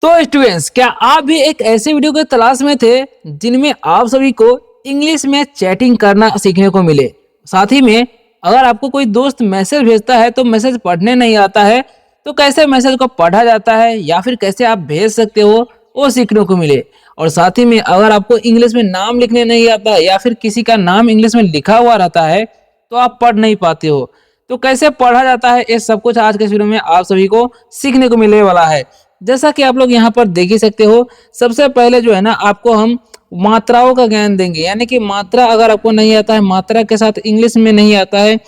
तो स्टूडेंट्स, क्या आप भी एक ऐसे वीडियो की तलाश में थे जिनमें आप सभी को इंग्लिश में चैटिंग करना सीखने को मिले। साथ ही में अगर आपको कोई दोस्त मैसेज भेजता है तो मैसेज पढ़ने नहीं आता है, तो कैसे मैसेज को पढ़ा जाता है या फिर कैसे आप भेज सकते हो वो सीखने को मिले। और साथ ही में अगर आपको इंग्लिश में नाम लिखने नहीं आता या फिर किसी का नाम इंग्लिश में लिखा हुआ रहता है तो आप पढ़ नहीं पाते हो, तो कैसे पढ़ा जाता है, ये सब कुछ आज के इस वीडियो में आप सभी को सीखने को मिलने वाला है। जैसा कि आप लोग यहाँ पर देख ही सकते हो, सबसे पहले जो है ना आपको हम मात्राओं का ज्ञान देंगे, यानी कि मात्रा अगर आपको नहीं आता है, मात्रा के साथ इंग्लिश में नहीं आता है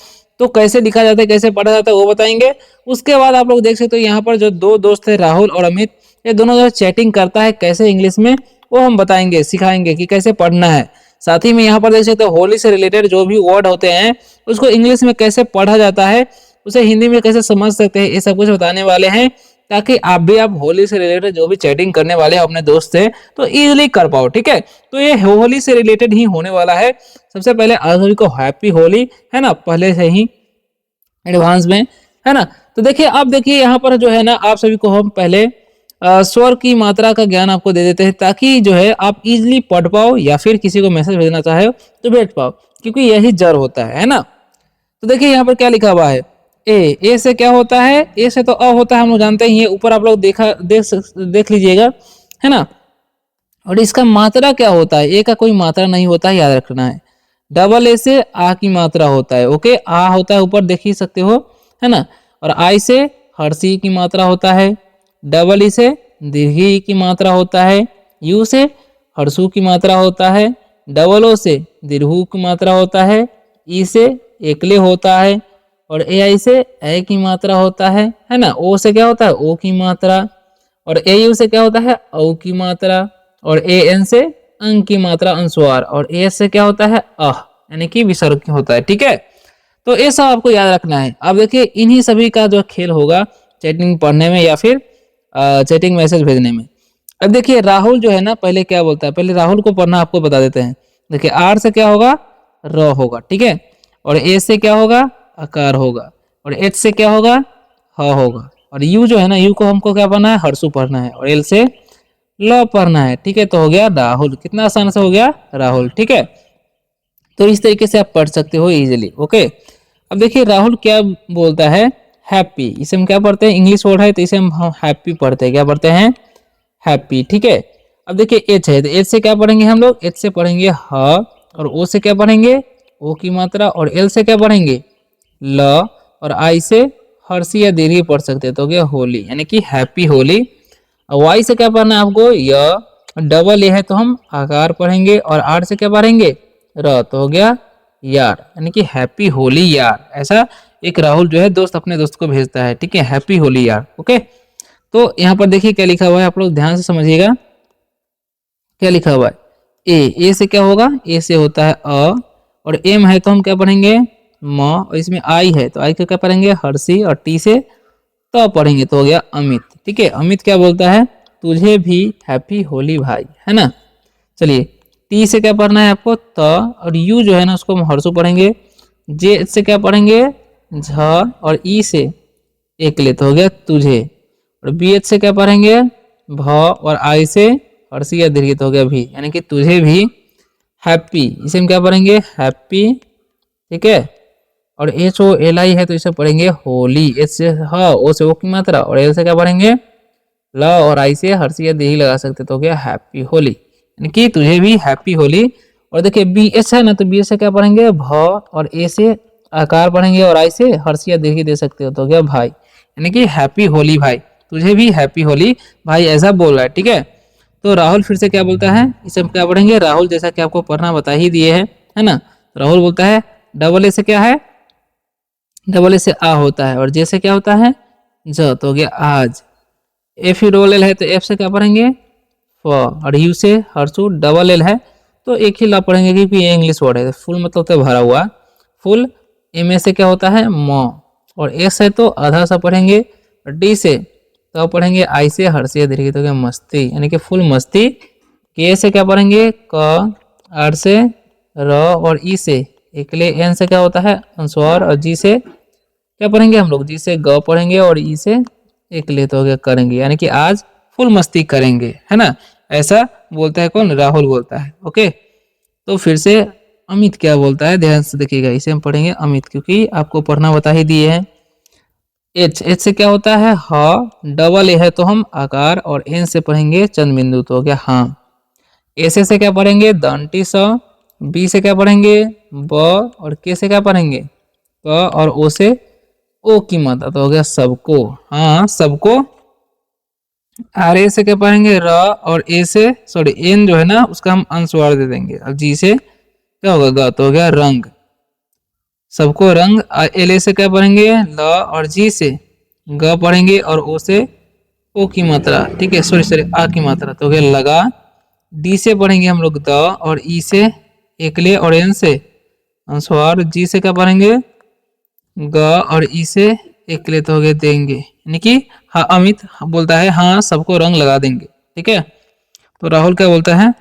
तो कैसे लिखा जाता है, कैसे पढ़ा जाता है वो बताएंगे। उसके बाद आप लोग देख सकते हो यहाँ पर जो दो दोस्त है राहुल और अमित, ये दोनों जो चैटिंग करता है कैसे इंग्लिश में, वो हम बताएंगे, सिखाएंगे कि कैसे पढ़ना है। साथ ही में यहाँ पर देख सकते हो होली से रिलेटेड जो भी वर्ड होते हैं उसको इंग्लिश में कैसे पढ़ा जाता है, उसे हिंदी में कैसे समझ सकते हैं, ये सब कुछ बताने वाले हैं, ताकि आप होली से रिलेटेड जो भी चैटिंग करने वाले हैं अपने दोस्त से तो इजीली कर पाओ। ठीक है, तो ये होली से रिलेटेड ही होने वाला है। सबसे पहले आप सभी को हैप्पी होली, है ना, पहले से ही एडवांस में, है ना। तो देखिए, अब देखिए यहाँ पर जो है ना आप सभी को हम पहले स्वर की मात्रा का ज्ञान आपको दे देते हैं, ताकि जो है आप इजीली पढ़ पाओ या फिर किसी को मैसेज भेजना चाहे तो भेज पाओ, क्योंकि यही जर होता है ना। तो देखिए यहाँ पर क्या लिखा हुआ है, ए से क्या होता है, ए से तो अ होता है, हम लोग जानते हैं। ये ऊपर आप लोग देख लीजिएगा, है ना। और इसका मात्रा क्या होता है, ए का कोई मात्रा नहीं होता है, याद रखना है। डबल ए से आ की मात्रा होता है, ओके, आ होता है ऊपर देख ही सकते हो, है ना। और आई से हर्षी की मात्रा होता है, डबल ई से दीर्घी की मात्रा होता है, यू से हर्षु की मात्रा होता है, डबल ओ से दीर्घु की मात्रा होता है, ई से एकले होता है, और ए आई से ए की मात्रा होता है ना। ओ से क्या होता है, ओ की मात्रा, और ए यू से क्या होता है, औ की मात्रा, और ए एन से अंग की मात्रा अनुस्वार, और ए से क्या होता है, अह यानी कि विसर्ग होता है। ठीक है, तो ये सब आपको याद रखना है। अब देखिए इन्हीं सभी का जो खेल होगा चैटिंग पढ़ने में या फिर चैटिंग मैसेज भेजने में। अब देखिए राहुल जो है ना पहले क्या बोलता है, पहले राहुल को पढ़ना आपको बता देते हैं। देखिए आर से क्या होगा, र होगा, ठीक है, और ए से क्या होगा, आकार होगा, और एच से क्या होगा, ह होगा, और यू जो है ना, यू को हमको क्या पढ़ना है, हर्षु पढ़ना है, और एल से ल पढ़ना है। ठीक है, तो हो गया राहुल, कितना आसान से हो गया राहुल। ठीक है, तो इस तरीके से आप पढ़ सकते हो इजीली। ओके, अब देखिए राहुल क्या बोलता है, हैप्पी, इसे हम क्या पढ़ते हैं, इंग्लिश वर्ड है तो इसे हम हैप्पी पढ़ते हैं, क्या पढ़ते हैं, हैप्पी। ठीक है, अब देखिए एच है तो एच से क्या पढ़ेंगे हम लोग, एच से पढ़ेंगे ह, और ओ से क्या पढ़ेंगे, ओ की मात्रा, और एल से क्या पढ़ेंगे, ल, और आई से हर्षी या दीर्घी पढ़ सकते हैं, तो हो गया होली, यानी कि हैप्पी होली। और वाई से क्या पढ़ना है आपको, य, डबल ए है तो हम आकार पढ़ेंगे, और आर से क्या पढ़ेंगे, र, तो हो गया यार, यानी कि हैप्पी होली यार। ऐसा एक राहुल जो है दोस्त अपने दोस्त को भेजता है। ठीक है, हैप्पी होली यार। ओके, तो यहाँ पर देखिए क्या लिखा हुआ है, आप लोग ध्यान से समझिएगा क्या लिखा हुआ है। ए से क्या होगा, ए से होता है अ, और एम है तो हम क्या पढ़ेंगे, म, और इसमें आई है तो आई को क्या पढ़ेंगे, हर्षी, और टी से तो पढ़ेंगे, तो हो गया अमित। ठीक है, अमित क्या बोलता है, तुझे भी हैप्पी होली भाई, है ना। चलिए, टी से क्या पढ़ना है आपको, त, और यू जो है ना उसको हम हर्षु पढ़ेंगे, जे से क्या पढ़ेंगे, झ, और ई से एक ले तो हो गया तुझे, और बी एच से क्या पढ़ेंगे, भ, और आई से हर्षी या दीर्घ तो हो गया भी, यानी कि तुझे भी हैप्पी, इसे हम क्या पढ़ेंगे, हैप्पी। ठीक है, और एच ओ एल आई है तो इसे पढ़ेंगे होली, एच से ह, ओ से ओ की मात्रा, और एल से क्या पढ़ेंगे, ल, और आई से हर्षी या दीर्घ लगा सकते तो हो गया हैप्पी होली, यानी कि तुझे भी हैप्पी होली। और देखिए बी एच है ना तो बी एच से क्या पढ़ेंगे, भ, और ए से आकार पढ़ेंगे, और आई से हर्षी या दीर्घ दे सकते हो तो हो गया भाई, यानी कि हैप्पी होली भाई, तुझे भी हैप्पी होली भाई, ऐसा बोल रहा है। ठीक है, तो राहुल फिर से क्या बोलता है, इसे हम क्या पढ़ेंगे, राहुल जैसा कि आपको पढ़ना बता ही दिए है ना। राहुल बोलता है डबल ए से क्या है, डबल ए से आ होता है, और जे से क्या होता है, ज, तो हो गया आज। एफ यू डबल एल है तो एफ से क्या पढ़ेंगे, फ, और यू से हर्षु, डबल एल है तो एक ही ला पढ़ेंगे क्योंकि ये इंग्लिश वर्ड है, फुल मतलब होता है भरा हुआ, फुल। एम ए से क्या होता है, म, और एस है तो आधा सा पढ़ेंगे, और डी से तो पढ़ेंगे आई से हर्षी दीर्घ तो क्या मस्ती, यानी कि फुल मस्ती। के से क्या पढ़ेंगे, क, आर से र, और ई से एकले, एन से क्या होता है अनुस्वार, और जी से क्या पढ़ेंगे हम लोग, जी से ग पढ़ेंगे, और ई से एकले तो हो गया करेंगे, यानी कि आज फुल मस्ती करेंगे, है ना। ऐसा बोलता है कौन, राहुल बोलता है। ओके, तो फिर से अमित क्या बोलता है, ध्यान से देखिएगा, इसे हम पढ़ेंगे अमित, क्योंकि आपको पढ़ना बता ही दिए हैं। एच से क्या होता है, ह, डबल ए है तो हम आकार, और एन से पढ़ेंगे चंद बिंदु, तो हो गया हाँ। एस से क्या पढ़ेंगे, दंटी स। बी से क्या पढ़ेंगे, ब। और के से क्या पढ़ेंगे, क। और ओ से ओ की मात्रा, तो हो गया सबको, हाँ सबको। आर ए से क्या पढ़ेंगे, र। और ए से सॉरी एन जो है ना उसका हम अनुस्वार दे देंगे। अब जी से क्या होगा, ग, तो हो गया रंग, सबको रंग। एल ए से क्या पढ़ेंगे, ल। और जी से ग पढ़ेंगे, और ओ से ओ की मात्रा, ठीक है, सॉरी सॉरी आ की मात्रा, तो हो गया लगा। डी से पढ़ेंगे हम लोग द। और ई से एकले, और एन से अनुस्वार। जी से क्या पढ़ेंगे, ग। और ई से एकले, तो हो गए देंगे, यानी कि हाँ अमित बोलता है हाँ सबको रंग लगा देंगे, ठीक है। तो राहुल क्या बोलता है,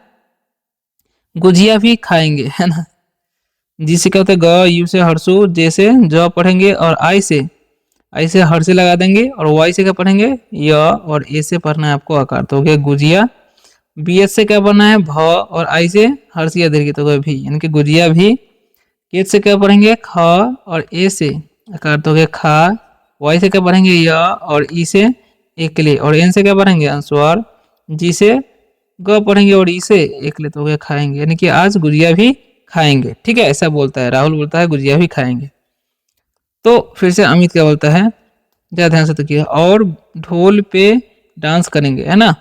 गुजिया भी खाएंगे, है ना। जी से क्या होता है, ग। यू से हर्षु। जे से ज पढ़ेंगे, और आई से हर से लगा देंगे, और वाई से क्या पढ़ेंगे, य। और ए से पढ़ना है आपको आकार, तो हो गया गुजिया। बी एस से क्या पढ़ना है, भ। और आई से हर्षिया दीर्घ, तो हो गया भी, यानी कि गुजिया भी। के से क्या पढ़ेंगे, ख। और ए से आकार, तो हो गया खा। वाई से क्या पढ़ेंगे, य। और ई से एकले, और एन से क्या पढ़ेंगे, अनुस्वार। जी से ग पढ़ेंगे, और ई से एकले, तो हो गया खाएंगे, यानी कि आज गुजिया भी खाएंगे, ठीक है। ऐसा बोलता है राहुल, बोलता है गुजिया भी खाएंगे। तो फिर से अमित क्या बोलता है, जरा ध्यान से देखिए, और ढोल पे डांस करेंगे, है ना।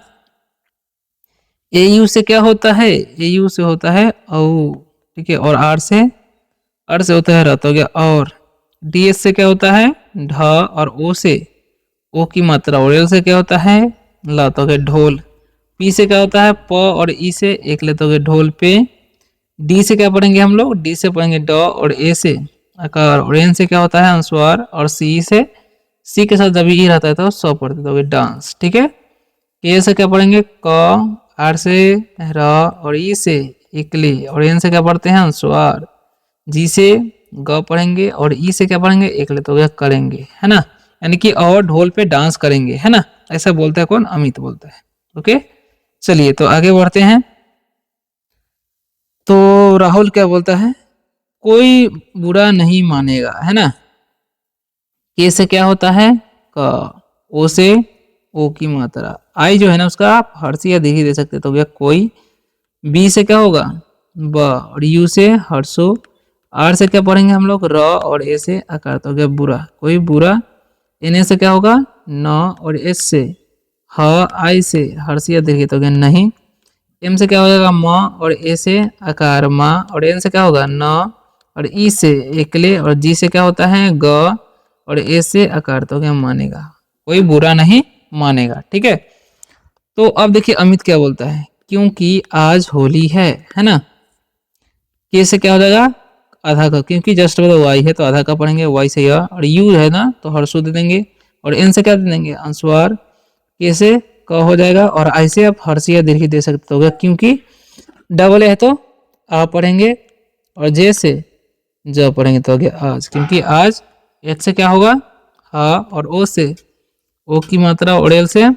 ए यू से क्या होता है, ए यू से होता है औ, ठीक है। और आर से होता है र, तो हो गया और। डी एस से क्या होता है, ढ। और ओ से ओ की मात्रा, और एल से क्या होता है, ल, तो हो गया ढोल। पी से क्या होता है, प। और ई से एक ले, तो हो गया ढोल पे। डी से क्या पढ़ेंगे हम लोग, डी से पढ़ेंगे ड। और ए से आकार, और एन से क्या होता है, अनुस्वार। और सी से सी के साथ जब ई रहता है तो स पढ़ते, तो डांस, ठीक है। के से क्या पढ़ेंगे, क। आर से र। और ई से इकली, और एन से क्या पढ़ते हैं, अनुस्वार। जी से ग पढ़ेंगे, और ई से क्या पढ़ेंगे, एकले, तो गया करेंगे, है ना। यानी कि और ढोल पे डांस करेंगे, है ना। ऐसा बोलता है कौन, अमित बोलता है। ओके, चलिए तो आगे बढ़ते हैं। तो राहुल क्या बोलता है, कोई बुरा नहीं मानेगा, है ना। के से क्या होता है, क। ओ से ओ की मात्रा। आई जो है ना उसका आप हर्षी या दीर्घ दे सकते, तो गया कोई। बी से क्या होगा, ब। और यू से हर्षो। आर से क्या पढ़ेंगे हम लोग, र। और ए से आकार, तो गया बुरा, कोई बुरा। एन से क्या होगा, न। और एस से ह। आई से हर्षी या दीर्घ, तो गया नहीं। एम से क्या हो जाएगा, म। और ए से आकार, मा। और एन से क्या होगा, न। और ई से एकले, और जी से क्या होता है, ग। और ए से आकार, तो क्या मानेगा, कोई बुरा नहीं मानेगा, ठीक है। तो अब देखिए अमित क्या बोलता है, क्योंकि आज होली है ना। के से क्या हो जाएगा, आधा का, क्योंकि जस्ट मतलब वाई है तो आधा का पढ़ेंगे, वाई से यह। और यू है ना तो हर्षो दे देंगे, और एन से क्या दे देंगे, अनुस्वार। के से क हो जाएगा, और आई से आप हर्षी या दीर्घ दे सकते हो, क्योंकि डबल है तो आ पढ़ेंगे, और जे से ज पढ़ेंगे, तो हो गया आज, क्योंकि आज। एच से क्या होगा, हा। और ओ से ओ की मात्रा, और एल से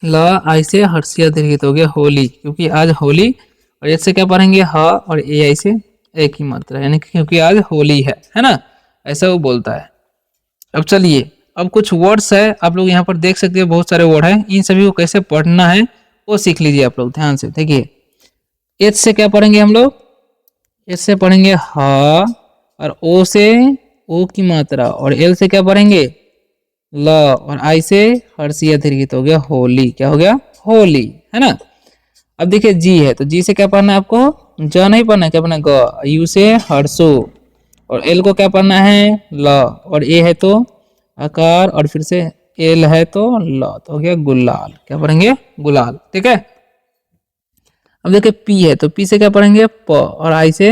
ल। आई से हर्षिया दीर्घ, तो हो गया होली, क्योंकि आज होली। और एच से क्या पढ़ेंगे, ह। और ए आई से ए की मात्रा, यानी कि क्योंकि आज होली है ना। ऐसा वो बोलता है। अब चलिए, अब कुछ वर्ड्स है, आप लोग यहाँ पर देख सकते हैं, बहुत सारे वर्ड है, इन सभी को कैसे पढ़ना है वो सीख लीजिए आप लोग ध्यान से। देखिए एच से क्या पढ़ेंगे हम लोग, एच से पढ़ेंगे ह। और ओ से ओ की मात्रा, और एल से क्या पढ़ेंगे, ल। और आई से हर्षिया दीर्घ, तो हो गया होली, क्या हो गया, होली, है ना। अब देखिए जी है, तो जी से क्या पढ़ना है आपको, ज नहीं पढ़ना है, क्या पढ़ना है, ग। यू से हर्षो। और एल को क्या पढ़ना है, ल। और ए है तो आकार, और फिर से एल है तो ल, तो हो गया गुलाल, क्या पढ़ेंगे, गुलाल, ठीक है। अब देखिए पी है, तो पी से क्या पढ़ेंगे, प। और आई से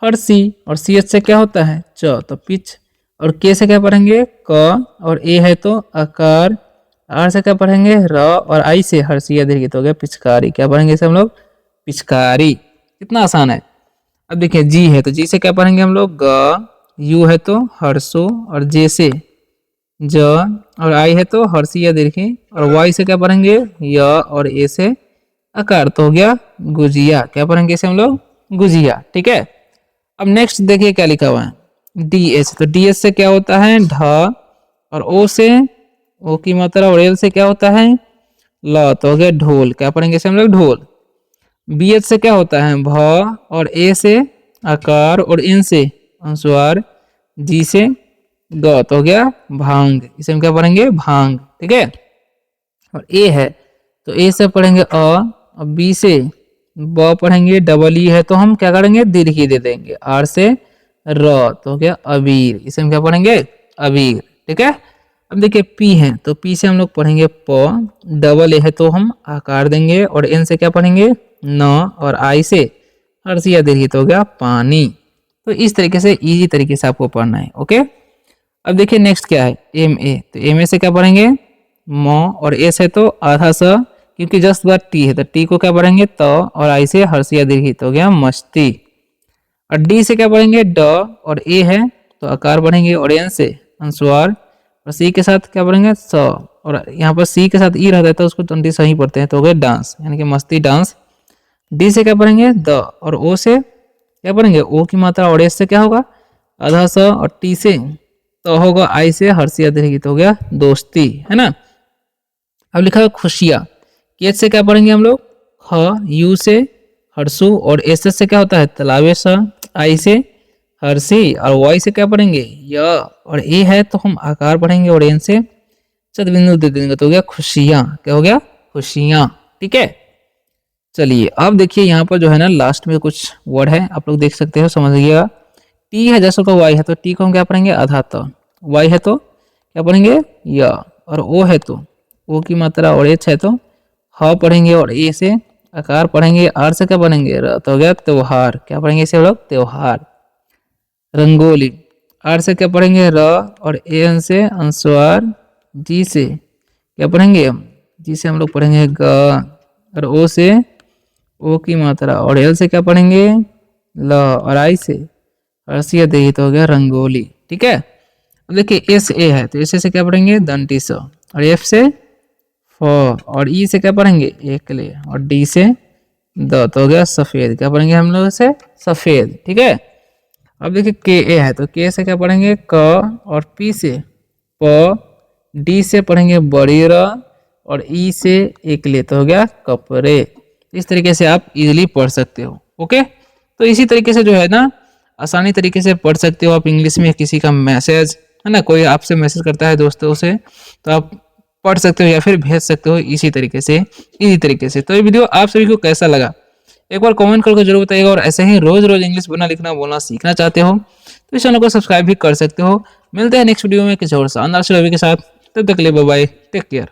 हर्षी। और सी एच से क्या होता है, च, तो पिच। और के से क्या पढ़ेंगे, क। और ए है तो आकार। आर से क्या पढ़ेंगे, र। और आई से हर्षिया दीर्घ, तो हो गया पिचकारी, क्या पढ़ेंगे इसे हम लोग, पिचकारी। कितना आसान है। अब देखिए जी है, तो जी से क्या पढ़ेंगे हम लोग, ग। यू है तो हर्षो। और जे से ज, और आई है तो हर्षी या दीर्घी, और वाई से क्या पढ़ेंगे य, और ए से आकार, तो हो गया गुजिया। क्या पढ़ेंगे इसे हम लोग गुजिया। ठीक है, अब नेक्स्ट देखिए क्या लिखा हुआ है डी एच। तो डी एच से क्या होता है ढ, और ओ से ओ की मात्रा, और एल से क्या होता है ल, तो हो गया ढोल। क्या पढ़ेंगे इसे हम लोग ढोल। बी एच से क्या होता है भ, और ए से आकार, और इन से अनुस्वार, जी से ग, तो हो गया भांग। इसे हम क्या पढ़ेंगे भांग। ठीक है, और ए है तो ए से पढ़ेंगे अ, और बी से ब पढ़ेंगे, डबल ई है तो हम क्या करेंगे दीर्घी दे देंगे, आर से र, तो हो गया अबीर। इसे हम क्या पढ़ेंगे अबीर। ठीक है, अब देखिए पी है तो पी से हम लोग पढ़ेंगे प, डबल ए है तो हम आकार देंगे, और एन से क्या पढ़ेंगे न, और आई से हर्षी या दीर्घी, तो हो गया पानी। तो इस तरीके से इजी तरीके से आपको पढ़ना है। ओके, अब देखिए नेक्स्ट क्या है एम ए। तो एम ए से क्या पढ़ेंगे म, और एस है तो आधा स, क्योंकि जस्ट बार टी है तो टी को क्या पढ़ेंगे त, और आई से हर्षी या दीर्घी, तो हो गया मस्ती। और डी से क्या पढ़ेंगे ड, और ए है तो आकार पढ़ेंगे, और एन से अनुस्वार, और सी के साथ क्या पढ़ेंगे स, और यहाँ पर सी के साथ ई रहता है तो उसको 20 सही पढ़ते हैं, तो हो गया डांस, यानी कि मस्ती डांस। डी से क्या पढ़ेंगे द, और ओ से क्या पढ़ेंगे ओ की मात्रा, और एस से क्या होगा आधा स, और टी से तो होगा आई से हर्षी या दीर्घी, तो हो गया दोस्ती, है ना। अब लिखा है खुशियाँ। केच से क्या पढ़ेंगे हम लोग ह, यू से हर्षु, और एस से क्या होता है तलावेश, आई से हर्षी, और वाई से क्या पढ़ेंगे य, और ए है तो हम आकार पढ़ेंगे, और एन से चतबिंदु दे देंगे, तो हो गया खुशियाँ। क्या हो गया खुशियाँ। ठीक है, चलिए अब देखिए यहाँ पर जो है ना लास्ट में कुछ वर्ड है, आप लोग देख सकते हो, समझिएगा। टी है जैसे को वाई है तो टी को हम क्या पढ़ेंगे आधा त, वाई है तो क्या पढ़ेंगे य, और ओ है तो ओ की मात्रा, और एच है तो ह पढ़ेंगे, और ए से आकार पढ़ेंगे, आर से क्या पढ़ेंगे र, तो हो गया त्योहार। क्या पढ़ेंगे इसे हम लोग त्योहार। रंगोली, आर से क्या पढ़ेंगे र, और ए एन से अनुस्वार, जी से क्या पढ़ेंगे जी से हम लोग पढ़ेंगे ग, और ओ से ओ की मात्रा, और एल से क्या पढ़ेंगे ल, और आई से हर्षी दे, तो हो गया रंगोली। ठीक है, अब देखिए एस ए है तो एस से क्या पढ़ेंगे दंती स, और एफ से फ, और ई से क्या पढ़ेंगे एकले, और डी से द, तो हो गया सफेद। क्या पढ़ेंगे हम लोग इसे सफेद। ठीक है, अब देखिए के ए है तो के से क्या पढ़ेंगे क, और पी से प, डी से पढ़ेंगे बड़ी र, और ई से एकले, तो हो गया कपड़े। इस तरीके से आप इजीली पढ़ सकते हो। ओके, तो इसी तरीके से जो है ना आसानी तरीके से पढ़ सकते हो आप इंग्लिश में। किसी का मैसेज है ना, कोई आपसे मैसेज करता है दोस्तों से, तो आप पढ़ सकते हो या फिर भेज सकते हो इसी तरीके से, इसी तरीके से। तो ये वीडियो आप सभी को कैसा लगा एक बार कमेंट करके जरूर बताइएगा, और ऐसे ही रोज रोज इंग्लिश पढ़ना लिखना बोलना सीखना चाहते हो तो इस चैनल को सब्सक्राइब भी कर सकते हो। मिलते हैं नेक्स्ट वीडियो में किसी और शानदार से के साथ, तब तक के लिए बाय बाय, टेक केयर।